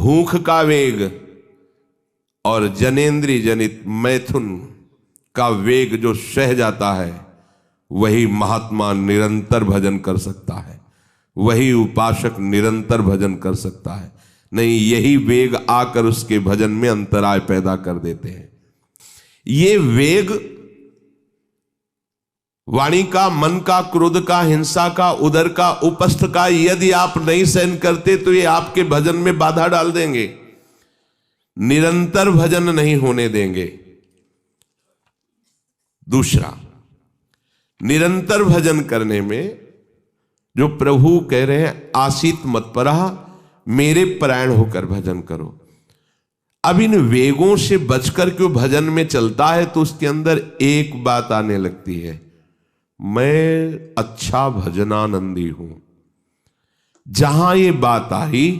भूख का वेग और जनेंद्रिय जनित मैथुन का वेग जो सह जाता है, वही महात्मा निरंतर भजन कर सकता है, वही उपासक निरंतर भजन कर सकता है। नहीं, यही वेग आकर उसके भजन में अंतराय पैदा कर देते हैं। ये वेग वाणी का, मन का, क्रोध का, हिंसा का, उदर का, उपस्थ का यदि आप नहीं सहन करते तो ये आपके भजन में बाधा डाल देंगे, निरंतर भजन नहीं होने देंगे। दूसरा, निरंतर भजन करने में जो प्रभु कह रहे हैं आसीत मत्परा, मेरे परायण होकर भजन करो। अब इन वेगों से बचकर क्यों भजन में चलता है, तो उसके अंदर एक बात आने लगती है, मैं अच्छा भजनानंदी हूं। जहां ये बात आई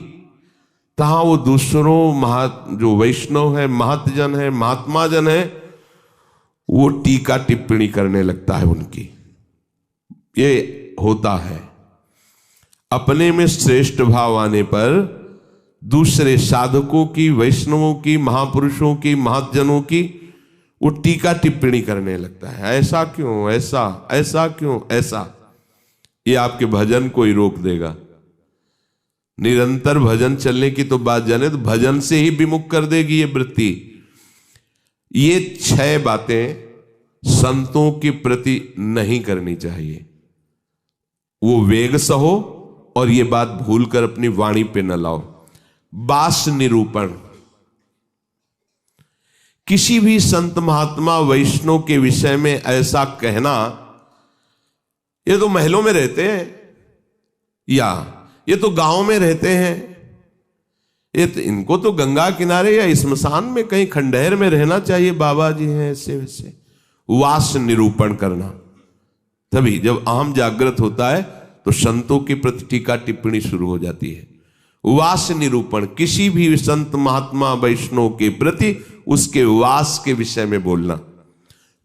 तहां वो दूसरों जो वैष्णव है, महतजन है, महात्मा जन है, वो टीका टिप्पणी करने लगता है उनकी। ये होता है, अपने में श्रेष्ठ भाव आने पर दूसरे साधकों की, वैष्णवों की, महापुरुषों की, महतजनों की वो टीका टिप्पणी करने लगता है। ऐसा क्यों, ऐसा, ऐसा क्यों, ऐसा। ये आपके भजन को ही रोक देगा। निरंतर भजन चलने की तो बात जाने, तो भजन से ही विमुख कर देगी ये वृत्ति। ये 6 बातें संतों के प्रति नहीं करनी चाहिए। वो वेग सहो और ये बात भूलकर अपनी वाणी पे न लाओ। बास निरूपण, किसी भी संत महात्मा वैष्णव के विषय में ऐसा कहना, ये तो महलों में रहते हैं, या ये तो गांव में रहते हैं, ये तो इनको तो गंगा किनारे या स्मशान में कहीं खंडहर में रहना चाहिए, बाबा जी हैं ऐसे वैसे। वास निरूपण करना, तभी जब अहम जागृत होता है तो संतों के प्रति टीका टिप्पणी शुरू हो जाती है। वास निरूपण, किसी भी संत महात्मा वैष्णव के प्रति उसके वास के विषय में बोलना।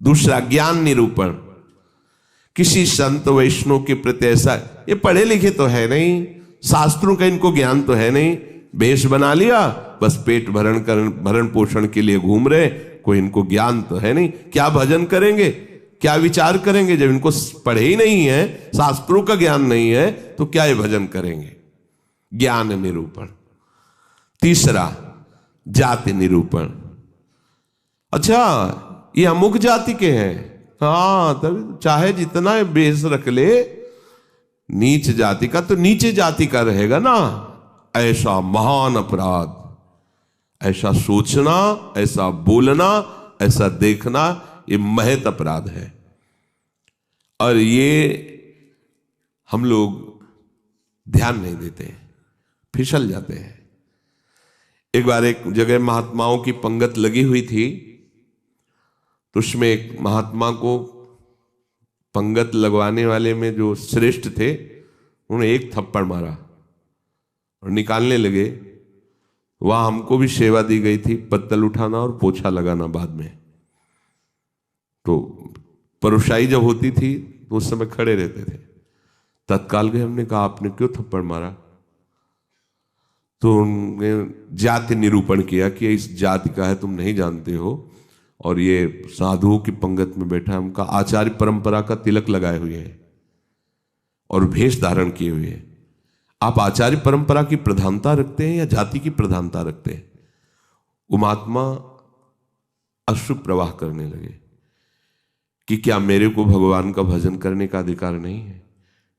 दूसरा, ज्ञान निरूपण, किसी संत वैष्णव के प्रति ऐसा, ये पढ़े लिखे तो है नहीं, शास्त्रों का इनको ज्ञान तो है नहीं, भेष बना लिया, बस पेट भरण पोषण के लिए घूम रहे, कोई इनको ज्ञान तो है नहीं। क्या भजन करेंगे, क्या विचार करेंगे जब इनको पढ़े ही नहीं है, शास्त्रों का ज्ञान नहीं है, तो क्या ये भजन करेंगे। ज्ञान निरूपण। तीसरा, जाति निरूपण, अच्छा ये अमुक जाति के हैं, हाँ तभी चाहे जितना बेस रख ले, नीच जाति का तो नीचे जाति का रहेगा ना। ऐसा महान अपराध, ऐसा सोचना, ऐसा बोलना, ऐसा देखना, ये महत अपराध है। और ये हम लोग ध्यान नहीं देते, फिसल जाते हैं। एक बार एक जगह महात्माओं की पंगत लगी हुई थी, तो उसमें एक महात्मा को पंगत लगवाने वाले में जो श्रेष्ठ थे, उन्होंने एक थप्पड़ मारा और निकालने लगे। वहां हमको भी सेवा दी गई थी, पत्तल उठाना और पोछा लगाना बाद में। तो परोसाई जब होती थी तो उस समय खड़े रहते थे। तत्काल गए, हमने कहा आपने क्यों थप्पड़ मारा? तो उन्होंने जाति निरूपण किया कि इस जाति का है, तुम नहीं जानते हो, और ये साधुओं की पंगत में बैठा है। उनका आचार्य परंपरा का तिलक लगाए हुए है और भेष धारण किए हुए है। आप आचार्य परंपरा की प्रधानता रखते हैं या जाति की प्रधानता रखते हैं? वो महात्मा अश्रु प्रवाह करने लगे कि क्या मेरे को भगवान का भजन करने का अधिकार नहीं है?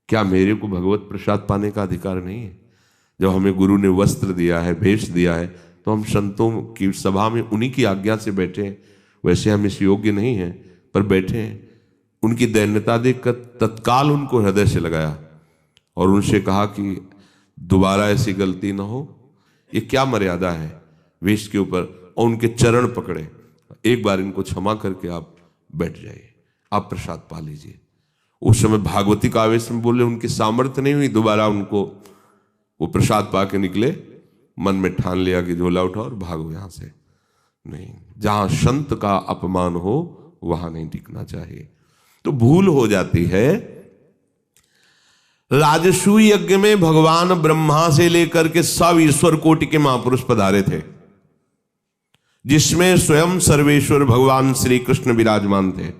क्या मेरे को भगवत प्रसाद पाने का अधिकार नहीं है? जब हमें गुरु ने वस्त्र दिया है, भेष दिया है, तो हम संतों की सभा में उन्हीं की आज्ञा से बैठे हैं। वैसे हम इस योग्य नहीं हैं, पर बैठे हैं। उनकी दैन्यता देखकर तत्काल उनको हृदय से लगाया और उनसे कहा कि दोबारा ऐसी गलती ना हो। ये क्या मर्यादा है वेश के ऊपर? और उनके चरण पकड़े, एक बार इनको क्षमा करके आप बैठ जाइए, आप प्रसाद पा लीजिए। उस समय भागवती का आवेश में बोले, उनकी सामर्थ्य नहीं हुई दोबारा उनको, वो प्रसाद पा के निकले, मन में ठान लिया कि झोला उठाओ और भागो यहां से। नहीं, जहां संत का अपमान हो वहां नहीं टिकना चाहिए। तो भूल हो जाती है। राजसूय यज्ञ में भगवान ब्रह्मा से लेकर के सब ईश्वर कोटि के महापुरुष पधारे थे, जिसमें स्वयं सर्वेश्वर भगवान श्री कृष्ण विराजमान थे।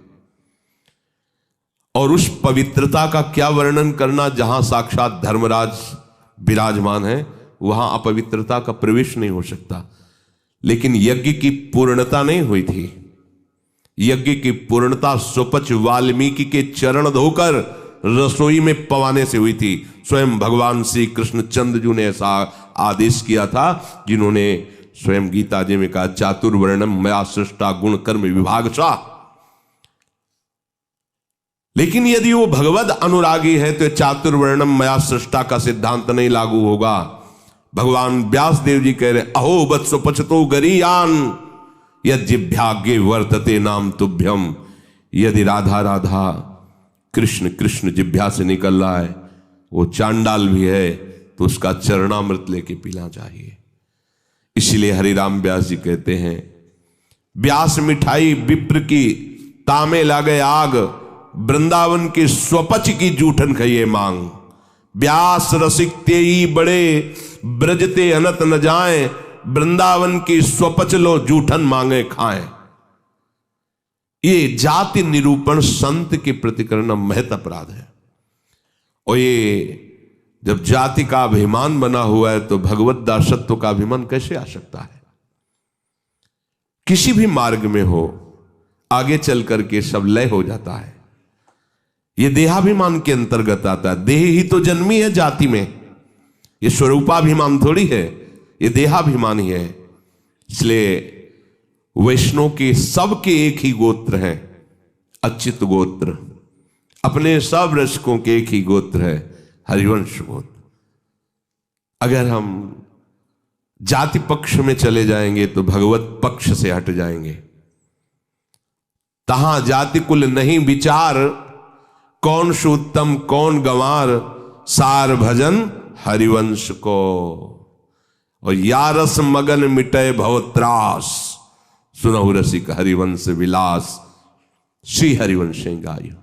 और उस पवित्रता का क्या वर्णन करना, जहां साक्षात धर्मराज विराजमान है वहां अपवित्रता का प्रवेश नहीं हो सकता। लेकिन यज्ञ की पूर्णता नहीं हुई थी। यज्ञ की पूर्णता स्वपच वाल्मीकि के चरण धोकर रसोई में पवाने से हुई थी। स्वयं भगवान श्री कृष्ण चंद्रजू ने ऐसा आदेश किया था, जिन्होंने स्वयं गीता जी में कहा, चातुर्वर्णम मया सृष्टा गुण कर्म विभागशा। लेकिन यदि वो भगवद अनुरागी है तो चातुर्वर्णम मया सृष्टा का सिद्धांत नहीं लागू होगा। भगवान व्यास देव जी कह रहे, अहो वत्स पचतो गरीयान यज्जिभ्यागे वर्तते नाम तुभ्यम। यदि राधा राधा कृष्ण कृष्ण जिभ्या से निकल रहा है, वो चांडाल भी है तो उसका चरणामृत लेके पीना चाहिए। इसलिए हरिराम व्यास जी कहते हैं, व्यास मिठाई विप्र की तामे लागे आग, वृंदावन के स्वपच की जूठन खइए मांग। व्यास रसिक तेई बड़े ब्रजते अनत न जाए, वृंदावन की स्वपच लो जूठन मांगे खाएं। ये जाति निरूपण संत के प्रति करना महत अपराध है। और ये जब जाति का अभिमान बना हुआ है तो भगवत दासत्व का अभिमान कैसे आ सकता है? किसी भी मार्ग में हो, आगे चल करके सब लय हो जाता है। ये देहाभिमान के अंतर्गत आता है। देह ही तो जन्मी है जाति में, ये स्वरूपाभिमान थोड़ी है, ये देहाभिमान ही है। इसलिए वैष्णव के सबके एक ही गोत्र है, अच्युत गोत्र। अपने सब रसकों के एक ही गोत्र है, हरिवंश गोत्र। अगर हम जाति पक्ष में चले जाएंगे तो भगवत पक्ष से हट जाएंगे। तहां जाति कुल नहीं विचार, कौन सुत्तम कौन गंवार, सार भजन हरिवंश को। और यारस मगन मिटे भवत्रास, सुनहु रसिक हरिवंश विलास, श्री हरिवंश गाय।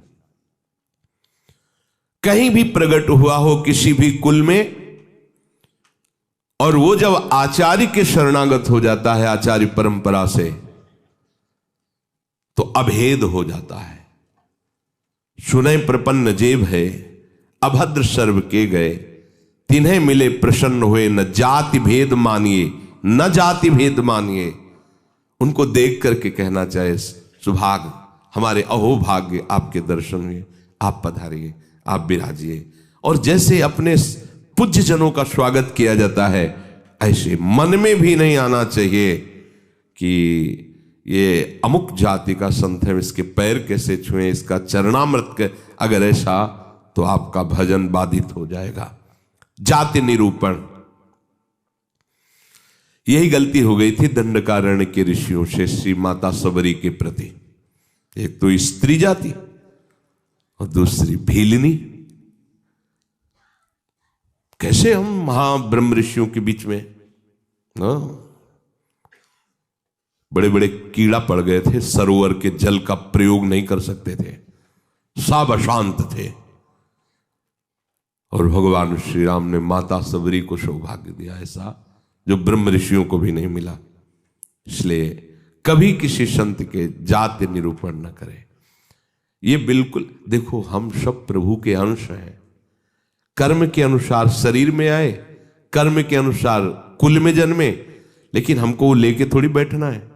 कहीं भी प्रकट हुआ हो किसी भी कुल में, और वो जब आचार्य के शरणागत हो जाता है, आचार्य परंपरा से, तो अभेद हो जाता है। सुने प्रपन्न जेब है, अभद्र सर्व के गए, तिन्हें मिले प्रसन्न हुए, न जाति भेद मानिए न जाति भेद मानिए। उनको देख करके कहना चाहे, सुभाग हमारे अहोभाग्य आपके दर्शन हुए, आप पधारिए, आप विराजिए। और जैसे अपने पूज्य जनों का स्वागत किया जाता है, ऐसे मन में भी नहीं आना चाहिए कि ये अमुक जाति का संत है, इसके पैर कैसे छुएं, इसका चरणामृत। अगर ऐसा तो आपका भजन बाधित हो जाएगा। जाति निरूपण, यही गलती हो गई थी दंडकारण्य के ऋषियों से श्री माता सबरी के प्रति। एक तो स्त्री जाति और दूसरी भीलनी। कैसे हम महाब्रह्म ऋषियों के बीच में बड़े बड़े कीड़ा पड़ गए थे, सरोवर के जल का प्रयोग नहीं कर सकते थे, सब अशांत थे। और भगवान श्री राम ने माता सबरी को सौभाग्य दिया ऐसा जो ब्रह्म ऋषियों को भी नहीं मिला। इसलिए कभी किसी संत के जाति निरूपण न करें। ये बिल्कुल देखो, हम सब प्रभु के अंश हैं। कर्म के अनुसार शरीर में आए, कर्म के अनुसार कुल में जन्मे, लेकिन हमको वो लेके थोड़ी बैठना है।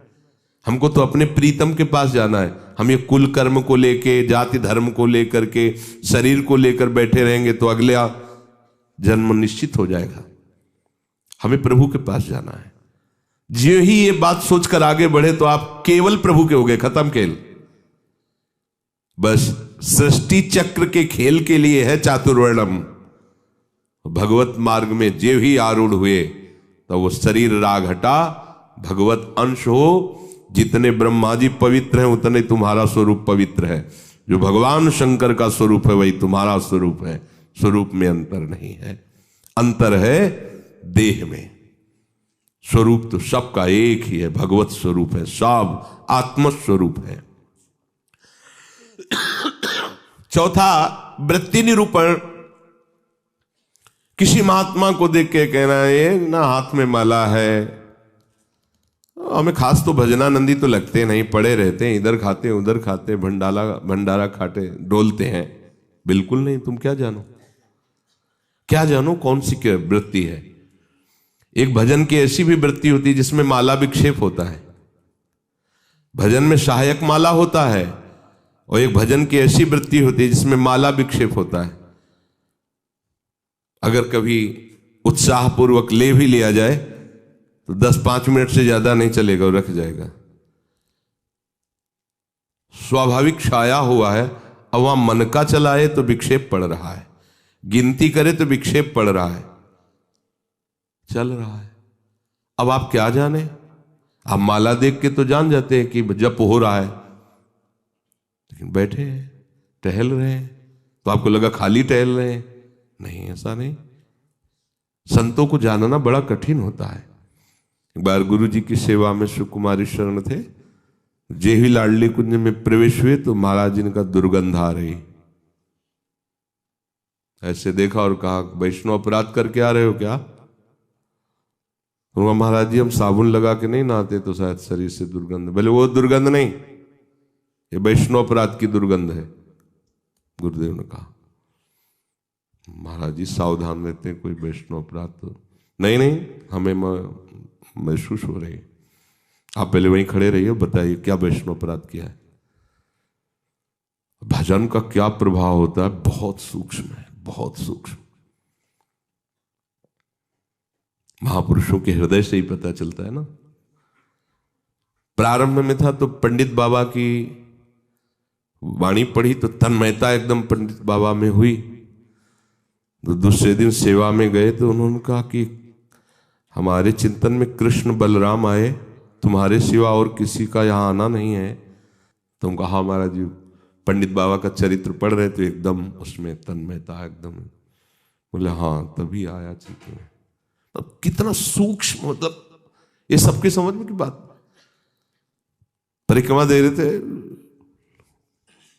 हमको तो अपने प्रीतम के पास जाना है। हम ये कुल कर्म को लेके, जाति धर्म को लेकर के, शरीर को लेकर बैठे रहेंगे तो अगला जन्म निश्चित हो जाएगा। हमें प्रभु के पास जाना है। जो ही ये बात सोचकर आगे बढ़े तो आप केवल प्रभु के हो गए, खत्म खेल। बस सृष्टि चक्र के खेल के लिए है चातुर्वर्णम। भगवत मार्ग में जो ही आरूढ़ हुए तो वो शरीर राग हटा, भगवत अंश हो। जितने ब्रह्मा जी पवित्र हैं उतने तुम्हारा स्वरूप पवित्र है। जो भगवान शंकर का स्वरूप है वही तुम्हारा स्वरूप है। स्वरूप में अंतर नहीं है, अंतर है देह में। स्वरूप तो सबका एक ही है, भगवत स्वरूप है, सब आत्म स्वरूप है। चौथा वृत्ति निरूपण। किसी महात्मा को देख के कहना ये ना हाथ में माला है, हमें खास तो भजनानंदी तो लगते नहीं, पड़े रहते हैं, इधर खाते उधर खाते, भंडारा खाते डोलते हैं। बिल्कुल नहीं। तुम क्या जानो, क्या जानो कौन सी क्या वृत्ति है। एक भजन की ऐसी भी वृत्ति होती है जिसमें माला विक्षेप होता है, भजन में सहायक माला होता है, और एक भजन की ऐसी वृत्ति होती है जिसमें माला विक्षेप होता है। अगर कभी उत्साहपूर्वक ले भी लिया जाए तो 10-5 मिनट से ज्यादा नहीं चलेगा और रख जाएगा। स्वाभाविक छाया हुआ है, अब वहां मन का चलाए तो विक्षेप पड़ रहा है, गिनती करे तो विक्षेप पड़ रहा है, चल रहा है। अब आप क्या जाने, आप माला देख के तो जान जाते हैं कि जप हो रहा है, लेकिन बैठे हैं टहल रहे हैं तो आपको लगा खाली टहल रहे हैं। नहीं, ऐसा नहीं। संतों को जानना बड़ा कठिन होता है। एक बार गुरु जी की सेवा में सुकुमारी शरण थे, जे ही लाडली कुंज में प्रवेश हुए तो महाराज जी ने कहा दुर्गंध आ रही। ऐसे देखा और कहा वैष्णव अपराध करके आ रहे हो क्या? तो महाराज जी हम साबुन लगा के नहीं नहाते तो शायद शरीर से दुर्गंध। बोले वो दुर्गंध नहीं, ये वैष्णव अपराध की दुर्गंध है। गुरुदेव ने कहा महाराज जी सावधान रहते हैं, कोई वैष्णव अपराध तो नहीं। नहीं, हमें महसूस हो रही। आप पहले वहीं खड़े रहिए, बताइए क्या वैष्णव अपराध किया है। भजन का क्या प्रभाव होता है, बहुत सूक्ष्म है, बहुत सूक्ष्म। महापुरुषों के हृदय से ही पता चलता है ना। प्रारंभ में था तो पंडित बाबा की वाणी पढ़ी तो तन्मयता एकदम पंडित बाबा में हुई। तो दूसरे दिन सेवा में गए तो उन्होंने कहा कि हमारे चिंतन में कृष्ण बलराम आए, तुम्हारे सिवा और किसी का यहाँ आना नहीं है। तो हम कहा महाराज जी पंडित बाबा का चरित्र पढ़ रहे तो एकदम उसमें तन्मयता एकदम। बोले हाँ तभी आया चिंतन में। अब कितना सूक्ष्म, मतलब ये सबके समझ में की बात। परिक्रमा दे रहे थे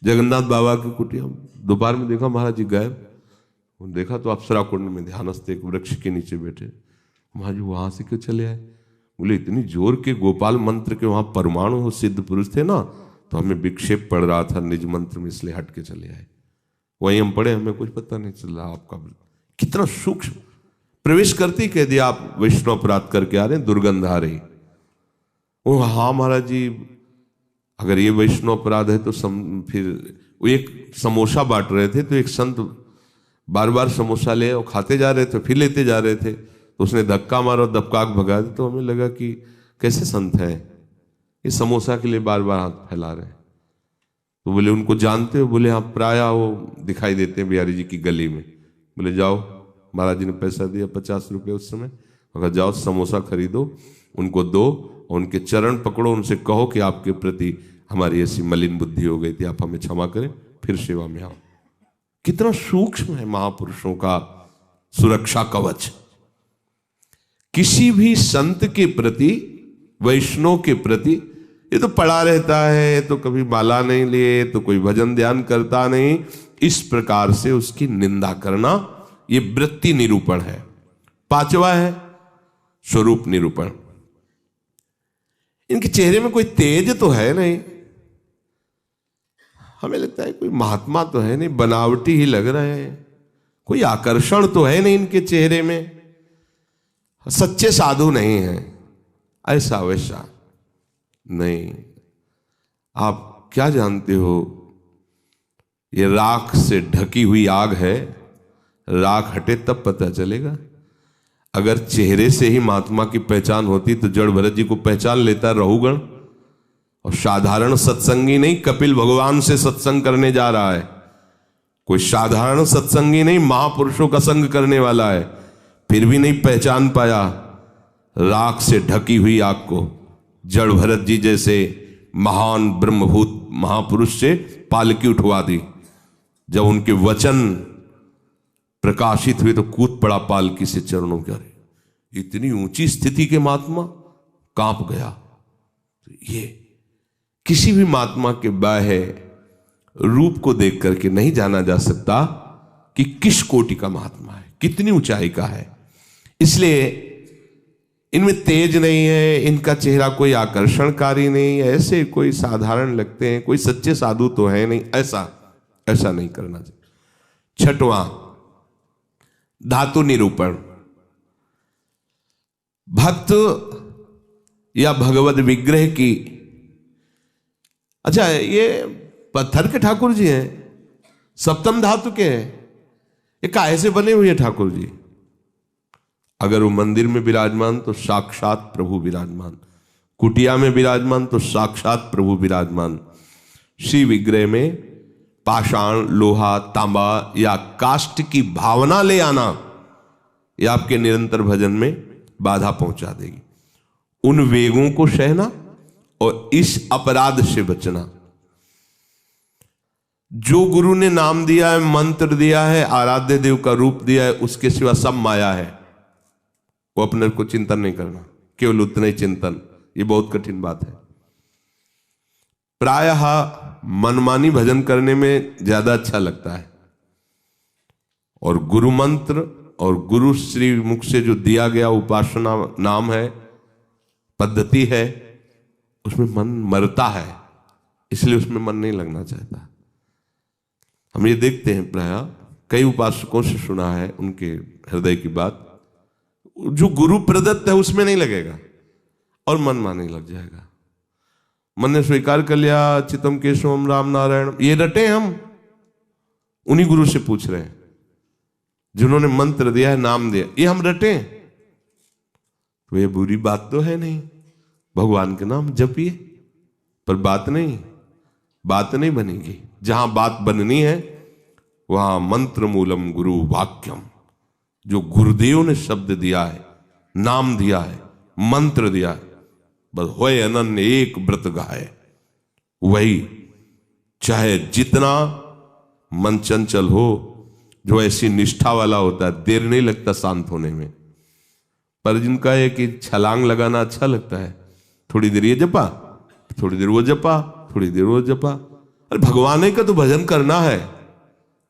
जगन्नाथ बाबा की कुटिया, दोपहर में देखा महाराज जी गायब। देखा तो अप्सरा कुंड में ध्यानस्थ एक वृक्ष के नीचे बैठे। महाराज जी वहां से क्यों चले आए? बोले इतनी जोर के गोपाल मंत्र के वहां परमाणु सिद्ध पुरुष थे ना, तो हमें विक्षेप पड़ रहा था निज मंत्र में, इसलिए हट के चले आए। वहीं हम पढ़े, हमें कुछ पता नहीं चला। आपका कितना सूक्ष्म, प्रवेश करते ही कह दिया आप वैष्णव अपराध करके आ रहे हैं, दुर्गंध आ रही। वो हाँ महाराज जी अगर ये वैष्णव अपराध है तो फिर वो एक समोसा बांट रहे थे तो एक संत बार बार समोसा ले और खाते जा रहे थे, फिर लेते जा रहे थे, तो उसने धक्का मारा और दबकाक भगा दिया। तो हमें लगा कि कैसे संत हैं, ये समोसा के लिए बार बार हाथ फैला रहे हैं। तो बोले उनको जानते हो? बोले हाँ प्राय वो दिखाई देते हैं बिहारी जी की गली में। बोले जाओ, महाराज जी ने पैसा दिया 50 रुपये उस समय, अगर जाओ समोसा खरीदो, उनको दो और उनके चरण पकड़ो, उनसे कहो कि आपके प्रति हमारी ऐसी मलिन बुद्धि हो गई थी, आप हमें क्षमा करें, फिर सेवा में आओ। कितना सूक्ष्म है महापुरुषों का सुरक्षा कवच। किसी भी संत के प्रति, वैष्णव के प्रति, ये तो पड़ा रहता है, तो कभी माला नहीं लिए, तो कोई भजन ध्यान करता नहीं, इस प्रकार से उसकी निंदा करना ये वृत्ति निरूपण है। 5वां है स्वरूप निरूपण। इनके चेहरे में कोई तेज तो है नहीं, हमें लगता है कोई महात्मा तो है नहीं, बनावटी ही लग रहे हैं, कोई आकर्षण तो है नहीं इनके चेहरे में, सच्चे साधु नहीं हैं, ऐसा वैसा नहीं। आप क्या जानते हो, ये राख से ढकी हुई आग है, राख हटे तब पता चलेगा। अगर चेहरे से ही महात्मा की पहचान होती तो जड़ भरत जी को पहचान लेता रहुगण। और साधारण सत्संगी नहीं, कपिल भगवान से सत्संग करने जा रहा है, कोई साधारण सत्संगी नहीं, महापुरुषों का संग करने वाला है, फिर भी नहीं पहचान पाया राख से ढकी हुई आग को। जड़ भरत जी जैसे महान ब्रह्मभूत महापुरुष से पालकी उठवा दी, जब उनके वचन प्रकाशित हुए तो कूद पड़ा पालकी से चरणों के। अरे इतनी ऊंची स्थिति के महात्मा, कांप गया। ये किसी भी महात्मा के बाह्य रूप को देख करके नहीं जाना जा सकता कि किस कोटि का महात्मा है, कितनी ऊंचाई का है। इसलिए इनमें तेज नहीं है, इनका चेहरा कोई आकर्षणकारी नहीं है, ऐसे कोई साधारण लगते हैं, कोई सच्चे साधु तो है नहीं, ऐसा नहीं करना चाहिए। छठवां, धातु निरूपण। भक्त या भगवत विग्रह की, अच्छा ये पत्थर के ठाकुर जी हैं, सप्तम धातु के हैं, ये काहे से बने हुए ठाकुर जी? अगर वो मंदिर में विराजमान तो साक्षात प्रभु विराजमान, कुटिया में विराजमान तो साक्षात प्रभु विराजमान। श्री विग्रह में पाषाण, लोहा, तांबा या काष्ठ की भावना ले आना यह आपके निरंतर भजन में बाधा पहुंचा देगी। उन वेगों को सहना और इस अपराध से बचना। जो गुरु ने नाम दिया है, मंत्र दिया है, आराध्य देव का रूप दिया है, उसके सिवा सब माया है, वो अपने को चिंतन नहीं करना, केवल उतना ही चिंतन। ये बहुत कठिन बात है। प्रायः मनमानी भजन करने में ज्यादा अच्छा लगता है, और गुरु मंत्र और गुरु श्री मुख से जो दिया गया उपासना नाम है, पद्धति है, उसमें मन मरता है, इसलिए उसमें मन नहीं लगना चाहता। हम ये देखते हैं, प्रायः कई उपासकों से सुना है उनके हृदय की बात, जो गुरु प्रदत्त है उसमें नहीं लगेगा और मन माने लग जाएगा। मन ने स्वीकार कर लिया चितम केशवम राम नारायण, ये रटे हम उन्हीं गुरु से पूछ रहे हैं जिन्होंने मंत्र दिया है, नाम दिया, ये हम रटे, तो ये बुरी बात तो है नहीं। भगवान के नाम जपिए, पर बात नहीं बनेगी। जहां बात बननी है वहां मंत्र मूलम गुरु वाक्यम, जो गुरुदेव ने शब्द दिया है, नाम दिया है, मंत्र दिया है, बस होए अनन्य एक व्रत गाए, वही। चाहे जितना मन चंचल हो, जो ऐसी निष्ठा वाला होता है, देर नहीं लगता शांत होने में। पर जिनका है कि छलांग लगाना अच्छा लगता है, थोड़ी देर ये जपा, थोड़ी देर वो जपा, थोड़ी देर वो जपा, अरे भगवान का तो भजन करना है।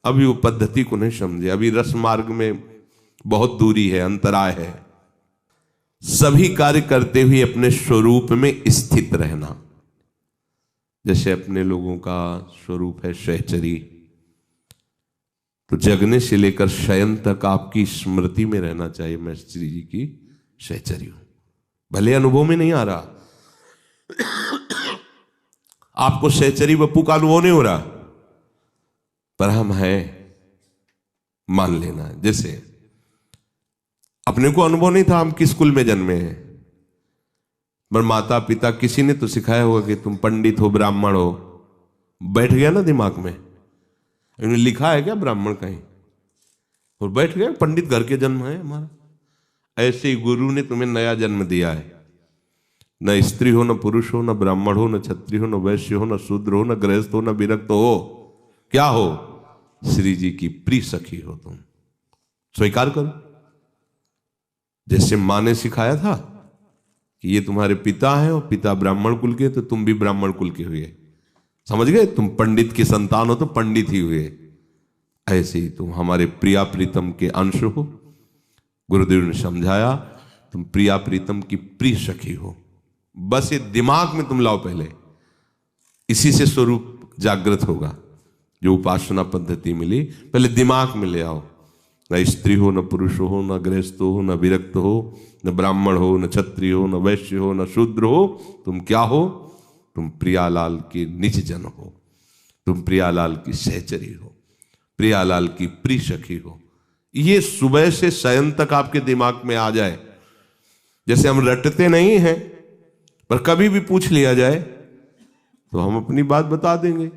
अभी वो पद्धति को नहीं समझे, अभी रस मार्ग में बहुत दूरी है, अंतराय है। सभी कार्य करते हुए अपने स्वरूप में स्थित रहना। जैसे अपने लोगों का स्वरूप है सहचरी, तो जगने से लेकर शयन तक आपकी स्मृति में रहना चाहिए, मैं श्री जी की सहचरी हूं। भले अनुभव में नहीं आ रहा, आपको सहचरी बप्पू का अनुभव नहीं हो रहा, पर हम हैं, मान लेना है। जैसे अपने को अनुभव नहीं था हम किस कुल में जन्मे हैं, पर माता पिता किसी ने तो सिखाया होगा कि तुम पंडित हो, ब्राह्मण हो, बैठ गया ना दिमाग में। लिखा है क्या ब्राह्मण कहीं, और बैठ गया पंडित घर के जन्म है हमारा। ऐसे ही गुरु ने तुम्हें नया जन्म दिया है, न स्त्री हो, न पुरुष हो, न ब्राह्मण हो, न क्षत्रिय हो, न वैश्य हो, न शूद्र हो, न गृहस्थ हो, न विरक्त हो, क्या हो? श्री जी की प्रिय सखी हो तुम। स्वीकार करो। जैसे माँ ने सिखाया था कि ये तुम्हारे पिता हैं और पिता ब्राह्मण कुल के, तो तुम भी ब्राह्मण कुल के हुए, समझ गए? तुम पंडित की संतान हो तो पंडित ही हुए। ऐसे ही तुम हमारे प्रिया प्रीतम के अंश हो। गुरुदेव ने समझाया तुम प्रिया प्रीतम की प्रिय सखी हो। बस ये दिमाग में तुम लाओ पहले, इसी से स्वरूप जागृत होगा। जो उपासना पद्धति मिली पहले दिमाग में ले आओ। न स्त्री हो, न पुरुष हो, न गृहस्थ हो, न विरक्त हो, न ब्राह्मण हो, न क्षत्रिय हो, न वैश्य हो, न शूद्र हो, तुम क्या हो? तुम प्रियालाल के निज जन हो, तुम प्रियालाल की सहचरी हो, प्रियालाल की प्रिय सखी हो। ये सुबह से शयन तक आपके दिमाग में आ जाए। जैसे हम रटते नहीं हैं, पर कभी भी पूछ लिया जाए तो हम अपनी बात बता देंगे।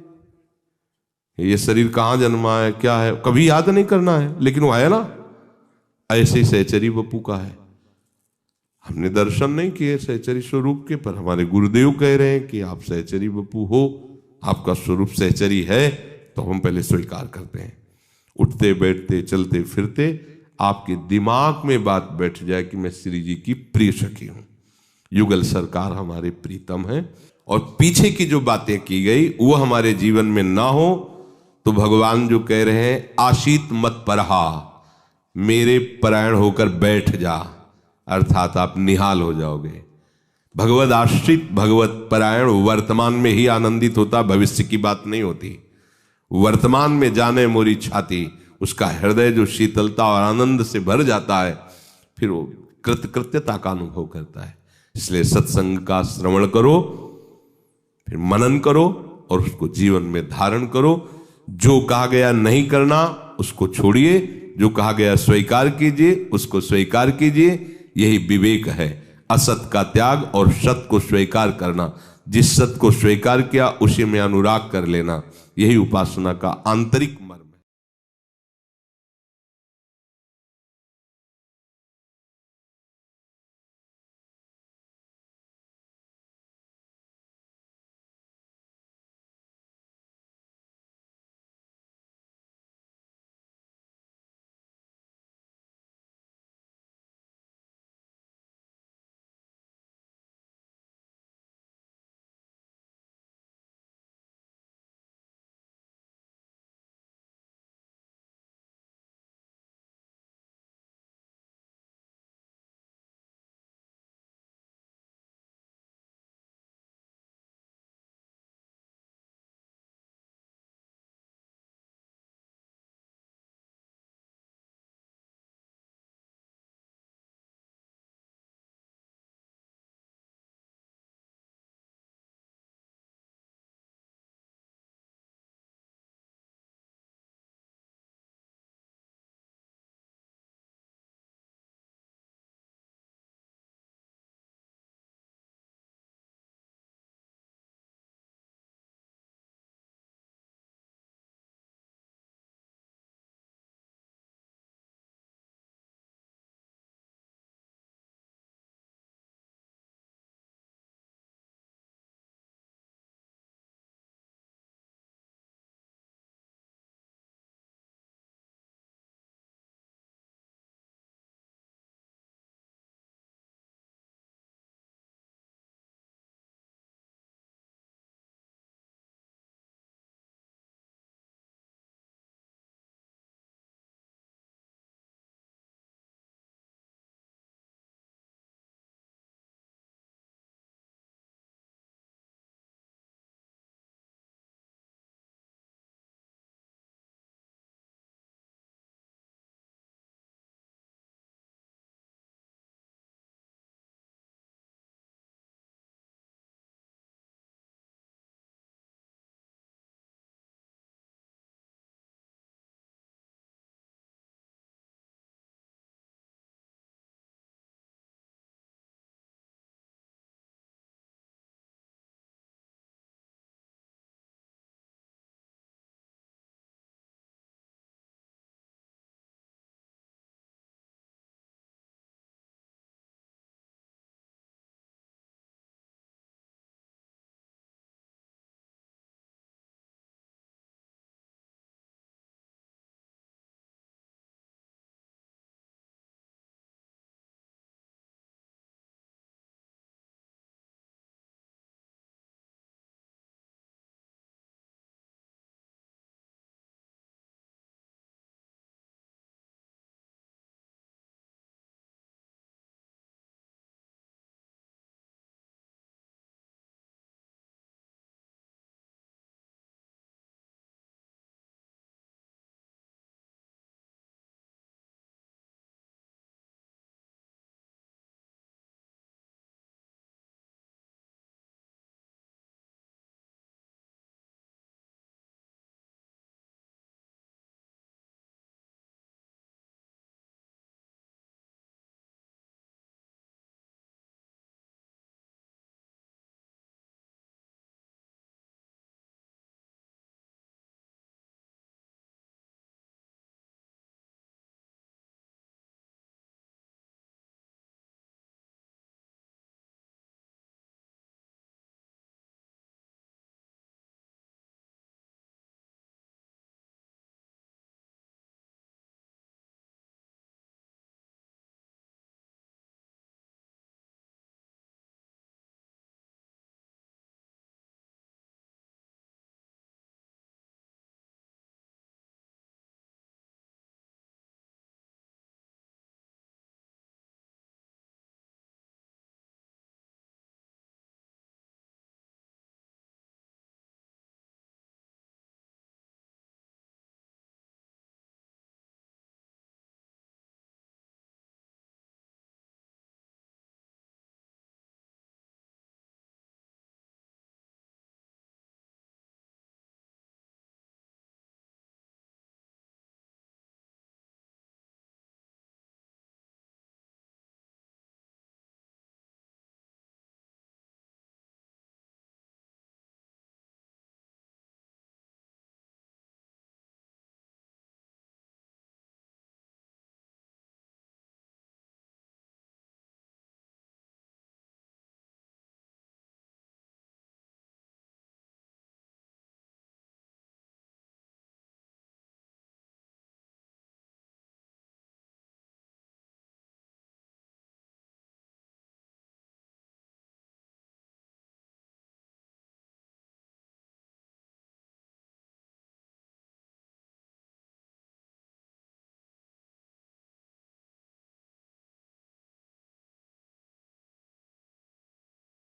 ये शरीर कहाँ जन्मा है, क्या है, कभी याद नहीं करना है, लेकिन वो है ना। ऐसे ही सहचरी बप्पू का है। हमने दर्शन नहीं किए सहचरी स्वरूप के, पर हमारे गुरुदेव कह रहे हैं कि आप सहचरी बप्पू हो, आपका स्वरूप सहचरी है, तो हम पहले स्वीकार करते हैं। उठते बैठते चलते फिरते आपके दिमाग में बात बैठ जाए कि मैं श्री जी की प्रिय सखी हूं, युगल सरकार हमारे प्रीतम है, और पीछे की जो बातें की गई वो हमारे जीवन में ना हो, तो भगवान जो कह रहे हैं आशीत मत परहा, मेरे परायण होकर बैठ जा, अर्थात आप निहाल हो जाओगे। भगवद आश्रित भगवत परायण वर्तमान में ही आनंदित होता, भविष्य की बात नहीं होती। वर्तमान में जाने मोरी छाती, उसका हृदय जो शीतलता और आनंद से भर जाता है, फिर वो कृतकृत्यता का अनुभव करता है। इसलिए सत्संग का श्रवण करो, फिर मनन करो और उसको जीवन में धारण करो। जो कहा गया नहीं करना उसको छोड़िए, जो कहा गया स्वीकार कीजिए उसको स्वीकार कीजिए। यही विवेक है, असत का त्याग और सत को स्वीकार करना। जिस सत को स्वीकार किया उसी में अनुराग कर लेना, यही उपासना का आंतरिक